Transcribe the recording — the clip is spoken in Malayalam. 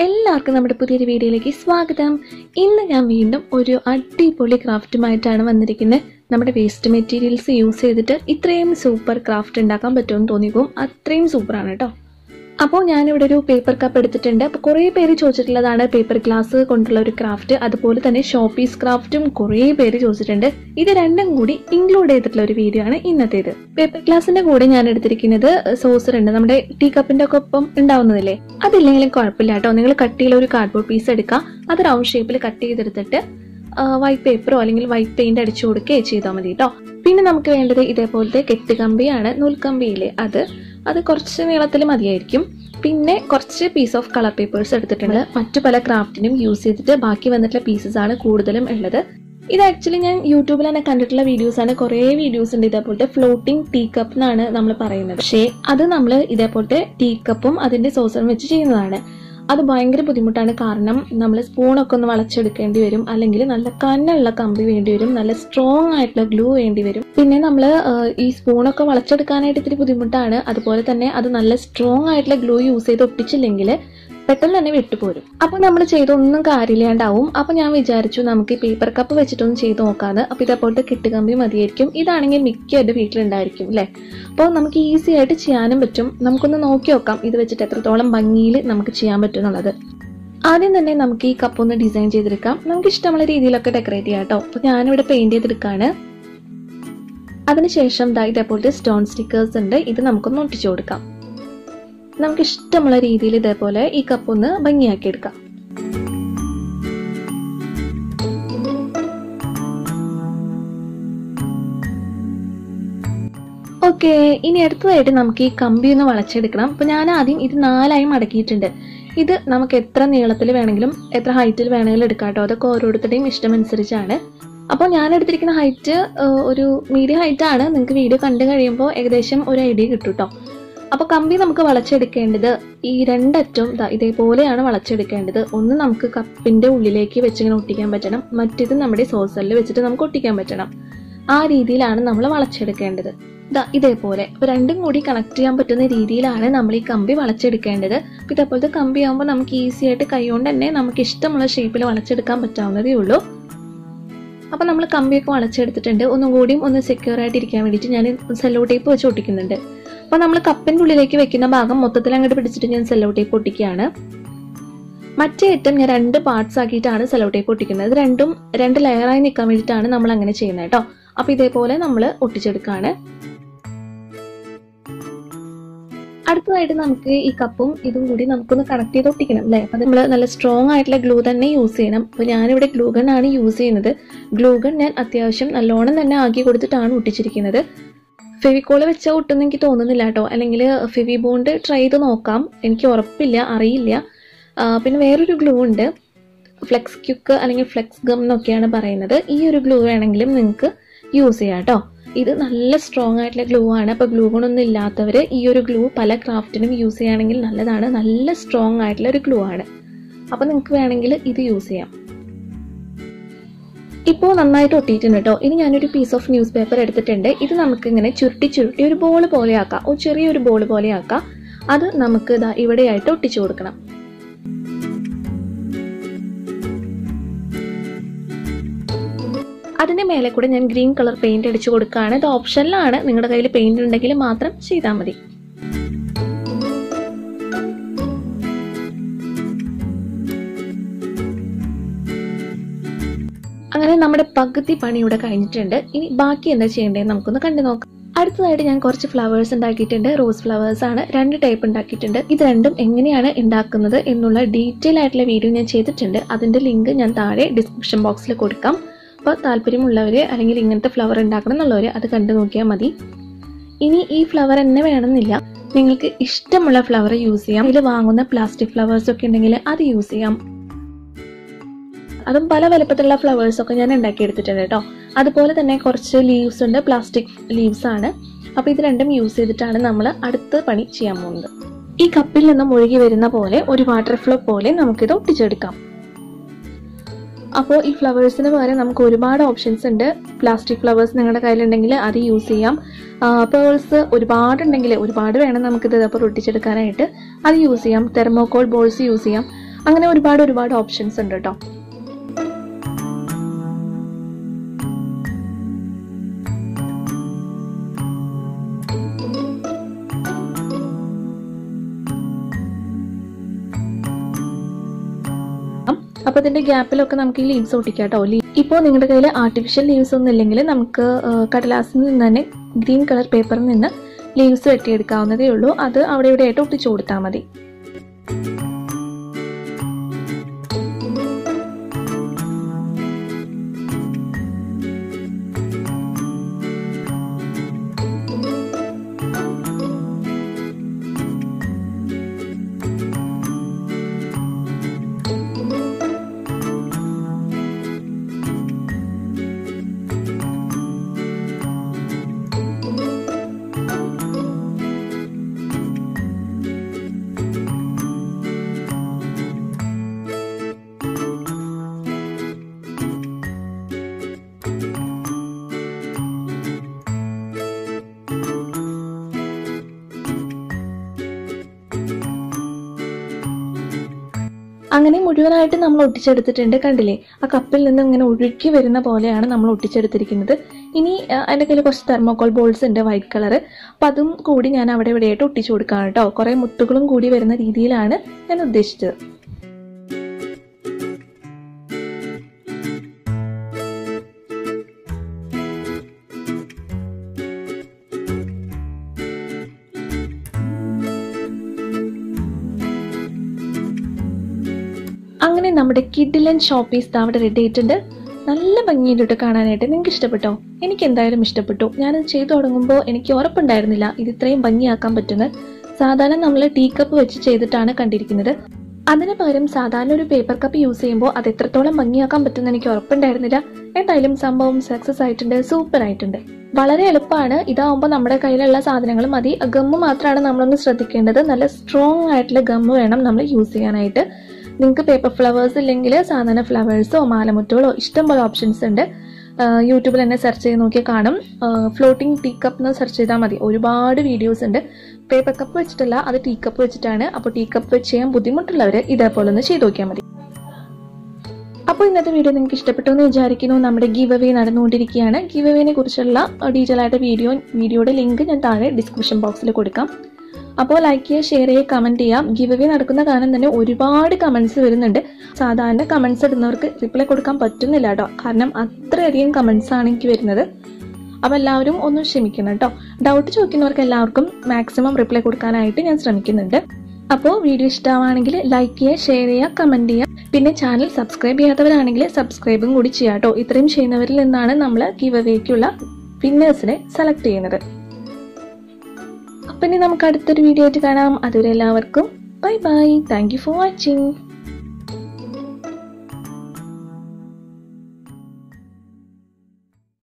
എല്ലാവർക്കും നമ്മുടെ പുതിയൊരു വീഡിയോയിലേക്ക് സ്വാഗതം. ഇന്ന് ഞാൻ വീണ്ടും ഒരു അടിപൊളി ക്രാഫ്റ്റുമായിട്ടാണ് വന്നിരിക്കുന്നത്. നമ്മുടെ വേസ്റ്റ് മെറ്റീരിയൽസ് യൂസ് ചെയ്തിട്ട് ഇത്രയും സൂപ്പർ ക്രാഫ്റ്റ് ഉണ്ടാക്കാൻ പറ്റുമെന്ന് തോന്നിയപ്പോൾ അത്രയും സൂപ്പറാണ് കേട്ടോ. അപ്പോൾ ഞാനിവിടെ ഒരു പേപ്പർ കപ്പ് എടുത്തിട്ടുണ്ട്. അപ്പോൾ കുറേ പേര് ചോദിച്ചിട്ടുള്ളതാണ് പേപ്പർ ഗ്ലാസ് കൊണ്ടുള്ള ഒരു ക്രാഫ്റ്റ്, അതുപോലെ തന്നെ ഷോപ്പീസ് ക്രാഫ്റ്റും കുറേ പേര് ചോദിച്ചിട്ടുണ്ട്. ഇത് രണ്ടും കൂടി ഇൻക്ലൂഡ് ചെയ്തിട്ടുള്ള ഒരു വീഡിയോ ആണ് ഇന്നത്തേത്. പേപ്പർ ഗ്ലാസിന്റെ കൂടെ ഞാൻ എടുത്തിരിക്കുന്നത് സോസർ ഉണ്ട്, നമ്മുടെ ടീ കപ്പിന്റെ ഒക്കെ ഒപ്പം ഉണ്ടാവുന്നതില്ലേ, അതില്ലെങ്കിലും കുഴപ്പമില്ല കേട്ടോ. നിങ്ങൾ കട്ടിയുള്ള ഒരു കാർഡ്ബോർഡ് പീസ് എടുക്കുക, അത് റൗണ്ട് ഷേപ്പിൽ കട്ട് ചെയ്തെടുത്തിട്ട് വൈറ്റ് പേപ്പറോ അല്ലെങ്കിൽ വൈറ്റ് പെയിന്റ് അടിച്ചു കൊടുക്കുകയോ ചെയ്താൽ മതി കേട്ടോ. പിന്നെ നമുക്ക് വേണ്ടത് ഇതേപോലത്തെ കെട്ടുകമ്പിയാണ്, നൂൽക്കമ്പിയിലെ അത് കുറച്ച് നീളത്തിൽ മതിയായിരിക്കും. പിന്നെ കുറച്ച് പീസ് ഓഫ് കളർ പേപ്പേഴ്സ് എടുത്തിട്ടുണ്ട്. മറ്റു പല ക്രാഫ്റ്റിനും യൂസ് ചെയ്തിട്ട് ബാക്കി വന്നിട്ടുള്ള പീസസ് ആണ് കൂടുതലും ഉള്ളത്. ഇത് ആക്ച്വലി ഞാൻ യൂട്യൂബിൽ തന്നെ കണ്ടിട്ടുള്ള വീഡിയോസ് ആണ്. കുറേ വീഡിയോസ് ഉണ്ട് ഇതേപോലത്തെ ഫ്ലോട്ടിംഗ് ടീ കപ്പ് എന്നാണ് നമ്മൾ പറയുന്നത്. പക്ഷേ അത് നമ്മൾ ഇതേപോലത്തെ ടീ കപ്പും അതിന്റെ സോസറും വെച്ച് ചെയ്യുന്നതാണ്. അത് ഭയങ്കര ബുദ്ധിമുട്ടാണ്, കാരണം നമ്മൾ സ്പൂണൊക്കെ ഒന്ന് വളച്ചെടുക്കേണ്ടി വരും, അല്ലെങ്കിൽ നല്ല കനമുള്ള കമ്പി വേണ്ടി വരും, നല്ല സ്ട്രോങ് ആയിട്ടുള്ള ഗ്ലൂ വേണ്ടി വരും. പിന്നെ നമ്മൾ ഈ സ്പൂണൊക്കെ വളച്ചെടുക്കാനായിട്ട് ഇത്തിരി ബുദ്ധിമുട്ടാണ്. അതുപോലെ തന്നെ അത് നല്ല സ്ട്രോങ് ആയിട്ടുള്ള ഗ്ലൂ യൂസ് ചെയ്ത് ഒട്ടിച്ചില്ലെങ്കിൽ പെട്ടെന്ന് തന്നെ വിട്ടുപോരും. അപ്പൊ നമ്മൾ ചെയ്തൊന്നും കാര്യമില്ലാണ്ടാവും. അപ്പൊ ഞാൻ വിചാരിച്ചു നമുക്ക് ഈ പേപ്പർ കപ്പ് വെച്ചിട്ടൊന്നും ചെയ്ത് നോക്കാതെ. അപ്പൊ ഇതേപോലത്തെ കെട്ടുകമ്പി മതിയായിരിക്കും. ഇതാണെങ്കിൽ മിക്കവാറും വീട്ടിലുണ്ടായിരിക്കും അല്ലെ. അപ്പോൾ നമുക്ക് ഈസി ആയിട്ട് ചെയ്യാനും പറ്റും. നമുക്കൊന്ന് നോക്കി നോക്കാം ഇത് വെച്ചിട്ട് എത്രത്തോളം ഭംഗിയിൽ നമുക്ക് ചെയ്യാൻ പറ്റും എന്നുള്ളത്. ആദ്യം തന്നെ നമുക്ക് ഈ കപ്പ് ഒന്ന് ഡിസൈൻ ചെയ്തെടുക്കാം. നമുക്ക് ഇഷ്ടമുള്ള രീതിയിലൊക്കെ ഡെക്കറേറ്റ് ചെയ്യാം കേട്ടോ. അപ്പൊ ഞാനിവിടെ പെയിന്റ് ചെയ്തെടുക്കാണ്. അതിനുശേഷം ഇതേപോലത്തെ സ്റ്റോൺ സ്റ്റിക്കേഴ്സ് ഉണ്ട്, ഇത് നമുക്കൊന്ന് ഒട്ടിച്ചു കൊടുക്കാം. നമുക്ക് ഇഷ്ടമുള്ള രീതിയിൽ ഇതേപോലെ ഈ കപ്പ് ഒന്ന് ഭംഗിയാക്കി എടുക്കാം. ഓക്കെ, ഇനി അടുത്തതായിട്ട് നമുക്ക് ഈ കമ്പി ഒന്ന് വളച്ചെടുക്കണം. അപ്പൊ ഞാൻ ആദ്യം ഇത് 4ആയി മടക്കിയിട്ടുണ്ട്. ഇത് നമുക്ക് എത്ര നീളത്തിൽ വേണമെങ്കിലും എത്ര ഹൈറ്റിൽ വേണമെങ്കിലും എടുക്കാം കേട്ടോ. അതൊക്കെ ഓരോരുത്തരുടെയും ഇഷ്ടമനുസരിച്ചാണ്. അപ്പോൾ ഞാൻ എടുത്തിരിക്കുന്ന ഹൈറ്റ് ഒരു മീഡിയം ഹൈറ്റ് ആണ്. നിങ്ങൾക്ക് വീഡിയോ കണ്ടു കഴിയുമ്പോൾ ഏകദേശം ഒരു ഐഡിയ കിട്ടും കേട്ടോ. അപ്പൊ കമ്പി നമുക്ക് വളച്ചെടുക്കേണ്ടത് ഈ രണ്ടറ്റവും ഇതേപോലെയാണ് വളച്ചെടുക്കേണ്ടത്. ഒന്ന് നമുക്ക് കപ്പിന്റെ ഉള്ളിലേക്ക് വെച്ചിങ്ങനെ ഒട്ടിക്കാൻ പറ്റണം, മറ്റേത് നമ്മുടെ സോസറിൽ വെച്ചിട്ട് നമുക്ക് ഒട്ടിക്കാൻ പറ്റണം. ആ രീതിയിലാണ് നമ്മൾ വളച്ചെടുക്കേണ്ടത്. ഇതേപോലെ രണ്ടും കൂടി കണക്ട് ചെയ്യാൻ പറ്റുന്ന രീതിയിലാണ് നമ്മൾ ഈ കമ്പി വളച്ചെടുക്കേണ്ടത്. ഇതേപോലത്തെ കമ്പി ആകുമ്പോൾ നമുക്ക് ഈസി ആയിട്ട് കൈകൊണ്ട് തന്നെ നമുക്ക് ഇഷ്ടമുള്ള ഷേപ്പിൽ വളച്ചെടുക്കാൻ പറ്റാവുന്നതേ ഉള്ളൂ. അപ്പൊ നമ്മൾ കമ്പിയൊക്കെ വളച്ചെടുത്തിട്ടുണ്ട്. ഒന്നും കൂടിയും ഒന്ന് സെക്യൂർ ആയിട്ട് ഇരിക്കാൻ വേണ്ടിയിട്ട് ഞാൻ സെല്ലോ ടേപ്പ് വെച്ച് ഒട്ടിക്കുന്നുണ്ട്. അപ്പൊ നമ്മൾ കപ്പിന്റെ ഉള്ളിലേക്ക് വെക്കുന്ന ഭാഗം മൊത്തത്തിൽ അങ്ങോട്ട് പിടിച്ചിട്ട് ഞാൻ സെല്ലോ ടേപ്പ് ഒട്ടിക്കുകയാണ്. മറ്റേ അറ്റം ഞാൻ 2 പാർട്സ് ആക്കിയിട്ടാണ് സെല്ലോ ടേപ്പ് ഒട്ടിക്കുന്നത്. ഇത് രണ്ടും 2 ലെയറായി നിൽക്കാൻ വേണ്ടിയിട്ടാണ് നമ്മൾ അങ്ങനെ ചെയ്യുന്നത് കേട്ടോ. അപ്പൊ ഇതേപോലെ നമ്മൾ ഒട്ടിച്ചെടുക്കുകയാണ്. അടുത്തതായിട്ട് നമുക്ക് ഈ കപ്പും ഇതും കൂടി നമുക്കൊന്ന് കണക്ട് ചെയ്ത് ഒട്ടിക്കണം അല്ലേ. അപ്പൊ നമ്മൾ നല്ല സ്ട്രോങ് ആയിട്ടുള്ള ഗ്ലൂ തന്നെ യൂസ് ചെയ്യണം. അപ്പൊ ഞാനിവിടെ ഗ്ലൂ ഗൺ ആണ് യൂസ് ചെയ്യുന്നത്. ഗ്ലൂ ഗൺ ഞാൻ അത്യാവശ്യം നല്ലോണം തന്നെ ആക്കി കൊടുത്തിട്ടാണ് ഒട്ടിച്ചിരിക്കുന്നത്. ഫെവിക്കോള് വെച്ചാൽ ഒട്ടുമെന്ന് എനിക്ക് തോന്നുന്നില്ല കേട്ടോ. അല്ലെങ്കിൽ ഫെവി ബോണ്ട് ട്രൈ ചെയ്ത് നോക്കാം, എനിക്ക് ഉറപ്പില്ല, അറിയില്ല. പിന്നെ വേറൊരു ഗ്ലൂ ഉണ്ട്, ഫ്ലെക്സ് ക്യുക്ക് അല്ലെങ്കിൽ ഫ്ലെക്സ് ഗം എന്നൊക്കെയാണ് പറയുന്നത്. ഈ ഒരു ഗ്ലൂ വേണമെങ്കിലും നിങ്ങൾക്ക് യൂസ് ചെയ്യാം കേട്ടോ. ഇത് നല്ല സ്ട്രോങ് ആയിട്ടുള്ള ഗ്ലൂ ആണ്. അപ്പോൾ ഗ്ലൂ ഗണൊന്നും ഇല്ലാത്തവർ ഈ ഒരു ഗ്ലൂ പല ക്രാഫ്റ്റിനും യൂസ് ചെയ്യുകയാണെങ്കിൽ നല്ലതാണ്. നല്ല സ്ട്രോങ് ആയിട്ടുള്ള ഒരു ഗ്ലൂ ആണ്. അപ്പോൾ നിങ്ങൾക്ക് വേണമെങ്കിൽ ഇത് യൂസ് ചെയ്യാം. ഇപ്പോൾ നന്നായിട്ട് ഒട്ടിയിട്ടുണ്ട് കേട്ടോ. ഇനി ഞാനൊരു പീസ് ഓഫ് ന്യൂസ് പേപ്പർ എടുത്തിട്ടുണ്ട്. ഇത് നമുക്ക് ഇങ്ങനെ ചുരുട്ടി ഒരു ബോൾ പോലെ ആക്കാം, ഒരു ചെറിയൊരു ബോൾ പോലെ ആക്കാം. അത് നമുക്ക് ഇവിടെയായിട്ട് ഒട്ടിച്ചു കൊടുക്കണം. അതിന്റെ മേലെ കൂടെ ഞാൻ ഗ്രീൻ കളർ പെയിന്റ് അടിച്ചു കൊടുക്കുകയാണ്. ഇത് ഓപ്ഷനിലാണ്, നിങ്ങളുടെ കയ്യിൽ പെയിന്റ് ഉണ്ടെങ്കിൽ മാത്രം ചെയ്താൽ മതി. അങ്ങനെ നമ്മുടെ പകുതി പണി ഇവിടെ കഴിഞ്ഞിട്ടുണ്ട്. ഇനി ബാക്കി എന്താ ചെയ്യേണ്ടതെന്ന് നമുക്കൊന്ന് കണ്ടു നോക്കാം. അടുത്തതായിട്ട് ഞാൻ കുറച്ച് ഫ്ലവേഴ്സ് ഉണ്ടാക്കിയിട്ടുണ്ട്. റോസ് ഫ്ലവേഴ്സ് ആണ്, 2 ടൈപ്പ് ഉണ്ടാക്കിയിട്ടുണ്ട്. ഇത് രണ്ടും എങ്ങനെയാണ് ഉണ്ടാക്കുന്നത് എന്നുള്ള ഡീറ്റെയിൽ ആയിട്ടുള്ള വീഡിയോ ഞാൻ ചെയ്തിട്ടുണ്ട്. അതിന്റെ ലിങ്ക് ഞാൻ താഴെ ഡിസ്ക്രിപ്ഷൻ ബോക്സിൽ കൊടുക്കാം. അപ്പോൾ താല്പര്യമുള്ളവര് അല്ലെങ്കിൽ ഇങ്ങനത്തെ ഫ്ലവർ ഉണ്ടാക്കണം എന്നുള്ളവർ അത് കണ്ടു നോക്കിയാൽ മതി. ഇനി ഈ ഫ്ലവർ തന്നെ വേണമെന്നില്ല, നിങ്ങൾക്ക് ഇഷ്ടമുള്ള ഫ്ലവർ യൂസ് ചെയ്യാം. ഇതിൽ വാങ്ങുന്ന പ്ലാസ്റ്റിക് ഫ്ലവേഴ്സ് ഒക്കെ ഉണ്ടെങ്കിൽ അത് യൂസ് ചെയ്യാം. അതും പല വലുപ്പത്തിലുള്ള ഫ്ലവേഴ്സൊക്കെ ഞാൻ ഉണ്ടാക്കിയെടുത്തിട്ടുണ്ട് കേട്ടോ. അതുപോലെ തന്നെ കുറച്ച് ലീവ്സ് ഉണ്ട്, പ്ലാസ്റ്റിക് ലീവ്സ് ആണ്. അപ്പോൾ ഇത് രണ്ടും യൂസ് ചെയ്തിട്ടാണ് നമ്മൾ അടുത്ത പണി ചെയ്യാൻ പോകുന്നത്. ഈ കപ്പിൽ നിന്നും ഒഴുകി വരുന്ന പോലെ ഒരു വാട്ടർ ഫ്ലോ പോലെ നമുക്കിത് ഒട്ടിച്ചെടുക്കാം. അപ്പോൾ ഈ ഫ്ലവേഴ്സിന് പകരം നമുക്ക് ഒരുപാട് ഓപ്ഷൻസ് ഉണ്ട്. പ്ലാസ്റ്റിക് ഫ്ലവേഴ്സ് നിങ്ങളുടെ കയ്യിലുണ്ടെങ്കിൽ അത് യൂസ് ചെയ്യാം. പേൾസ് ഒരുപാടുണ്ടെങ്കിൽ ഒരുപാട് വേണം നമുക്കിത് ഇതേപോലെ ഒട്ടിച്ചെടുക്കാനായിട്ട്, അത് യൂസ് ചെയ്യാം. തെർമോകോൾ ബോൾസ് യൂസ് ചെയ്യാം. അങ്ങനെ ഒരുപാട് ഓപ്ഷൻസ് ഉണ്ട് കേട്ടോ. അപ്പോൾ ഇതിന്റെ ഗ്യാപ്പിലൊക്കെ നമുക്ക് ഈ ലീവ്സ് ഒട്ടിക്കാം കേട്ടോ. ഇപ്പോൾ നിങ്ങളുടെ കയ്യിൽ ആർട്ടിഫിഷ്യൽ ലീവ്സ് ഒന്നും ഇല്ലെങ്കിൽ നമുക്ക് കടലാസിൽ നിന്ന് തന്നെ ഗ്രീൻ കളർ പേപ്പറിൽ നിന്ന് ലീവ്സ് വെട്ടിയെടുക്കാവുന്നതേ ഉള്ളൂ. അത് അവിടെ ഇവിടെ ആയിട്ട് ഒട്ടിച്ചു കൊടുത്താൽ മതി. അങ്ങനെ മുഴുവനായിട്ട് നമ്മൾ ഒട്ടിച്ചെടുത്തിട്ടുണ്ട്. കണ്ടില്ലേ, ആ കപ്പിൽ നിന്ന് ഇങ്ങനെ ഒഴുക്കി വരുന്ന പോലെയാണ് നമ്മൾ ഒട്ടിച്ചെടുത്തിരിക്കുന്നത്. ഇനി എൻ്റെ കയ്യിൽ കുറച്ച് തെർമോക്കോൾ ബോൾസ് ഉണ്ട് വൈറ്റ് കളർ. അപ്പം അതും കൂടി ഞാൻ അവിടെ ഇവിടെയായിട്ട് ഒട്ടിച്ചു കൊടുക്കാം കേട്ടോ. കുറേ മുത്തുകളും കൂടി വരുന്ന രീതിയിലാണ് ഞാൻ ഉദ്ദേശിച്ചത്. അങ്ങനെ നമ്മുടെ കിഡിലൻ ഷോപ്പീസ് അവിടെ റെഡി ആയിട്ടുണ്ട്. നല്ല ഭംഗിയായിട്ട് കാണാനായിട്ട്. നിങ്ങൾക്ക് ഇഷ്ടപ്പെട്ടോ? എനിക്ക് എന്തായാലും ഇഷ്ടപ്പെട്ടു. ഞാനത് ചെയ്തു തുടങ്ങുമ്പോൾ എനിക്ക് ഉറപ്പുണ്ടായിരുന്നില്ല ഇത് ഇത്രയും ഭംഗിയാക്കാൻ പറ്റുന്നത്. സാധാരണ നമ്മൾ ടീ കപ്പ് വെച്ച് ചെയ്തിട്ടാണ് കണ്ടിരിക്കുന്നത്. അതിന് പകരം സാധാരണ ഒരു പേപ്പർ കപ്പ് യൂസ് ചെയ്യുമ്പോൾ അത് എത്രത്തോളം ഭംഗിയാക്കാൻ പറ്റുമെന്ന് എനിക്ക് ഉറപ്പുണ്ടായിരുന്നില്ല. എന്തായാലും സംഭവം സക്സസ് ആയിട്ടുണ്ട്, സൂപ്പർ ആയിട്ടുണ്ട്. വളരെ എളുപ്പമാണ്. ഇതാവുമ്പോൾ നമ്മുടെ കയ്യിലുള്ള സാധനങ്ങൾ മതി. ഗമ്മ് മാത്രമാണ് നമ്മളൊന്ന് ശ്രദ്ധിക്കേണ്ടത്. നല്ല സ്ട്രോങ് ആയിട്ടുള്ള ഗമ്മ് വേണം നമ്മൾ യൂസ് ചെയ്യാനായിട്ട്. നിങ്ങൾക്ക് പേപ്പർ ഫ്ലവേഴ്സ് ഇല്ലെങ്കിൽ സാധാരണ ഫ്ലവേഴ്സോ മാലമുറ്റുകളോ ഇഷ്ടംപോലെ ഓപ്ഷൻസ് ഉണ്ട്. യൂട്യൂബിൽ തന്നെ സെർച്ച് ചെയ്ത് നോക്കിയാൽ കാണും. ഫ്ലോട്ടിംഗ് ടീ കപ്പ് എന്ന് സെർച്ച് ചെയ്താൽ മതി. ഒരുപാട് വീഡിയോസ് ഉണ്ട്. പേപ്പർ കപ്പ് വെച്ചിട്ടല്ല, അത് ടീ കപ്പ് വെച്ചിട്ടാണ്. അപ്പോൾ ടീ കപ്പ് വെച്ച് ചെയ്യാൻ ബുദ്ധിമുട്ടുള്ളവർ ഇതേപോലെ ഒന്ന് ചെയ്ത് നോക്കിയാൽ മതി. അപ്പോൾ ഇന്നത്തെ വീഡിയോ നിങ്ങൾക്ക് ഇഷ്ടപ്പെട്ടു എന്ന് വിചാരിക്കുന്നു. നമ്മുടെ ഗിവ് അവേ നടന്നുകൊണ്ടിരിക്കുകയാണ്. ഗിവ് അവേനെ കുറിച്ചുള്ള ഡീറ്റെയിൽ ആയിട്ട് വീഡിയോയുടെ ലിങ്ക് ഞാൻ താഴെ ഡിസ്ക്രിപ്ഷൻ ബോക്സിൽ കൊടുക്കാം. അപ്പോൾ ലൈക്ക് ചെയ്യുക, ഷെയർ ചെയ്യുക, കമൻറ്റ് ചെയ്യാം. ഗിവ് അവേ നടക്കുന്ന കാരണം തന്നെ ഒരുപാട് കമൻറ്റ്സ് വരുന്നുണ്ട്. സാധാരണ കമൻറ്റ്സ് ഇടുന്നവർക്ക് റിപ്ലൈ കൊടുക്കാൻ പറ്റുന്നില്ല കേട്ടോ. കാരണം അത്രയധികം കമൻറ്റ്സ് ആണ് എനിക്ക് വരുന്നത്. അപ്പോൾ എല്ലാവരും ഒന്ന് ക്ഷമിക്കണം കേട്ടോ. ഡൗട്ട് ചോദിക്കുന്നവർക്ക് എല്ലാവർക്കും മാക്സിമം റിപ്ലൈ കൊടുക്കാനായിട്ട് ഞാൻ ശ്രമിക്കുന്നുണ്ട്. അപ്പോൾ വീഡിയോ ഇഷ്ടമാണെങ്കിൽ ലൈക്ക് ചെയ്യുക, ഷെയർ ചെയ്യുക, കമൻറ്റ് ചെയ്യുക. പിന്നെ ചാനൽ സബ്സ്ക്രൈബ് ചെയ്യാത്തവരാണെങ്കിൽ സബ്സ്ക്രൈബും കൂടി ചെയ്യാം കേട്ടോ. ഇത്രയും ചെയ്യുന്നവരിൽ നിന്നാണ് നമ്മൾ ഗിവ് അവേക്കുള്ള വിന്നേഴ്സിനെ സെലക്ട് ചെയ്യുന്നത്. അപ്പം ഇനി നമുക്ക് അടുത്തൊരു വീഡിയോ ആയിട്ട് കാണാം. അതുവരെ എല്ലാവർക്കും bye bye. Thank you for watching.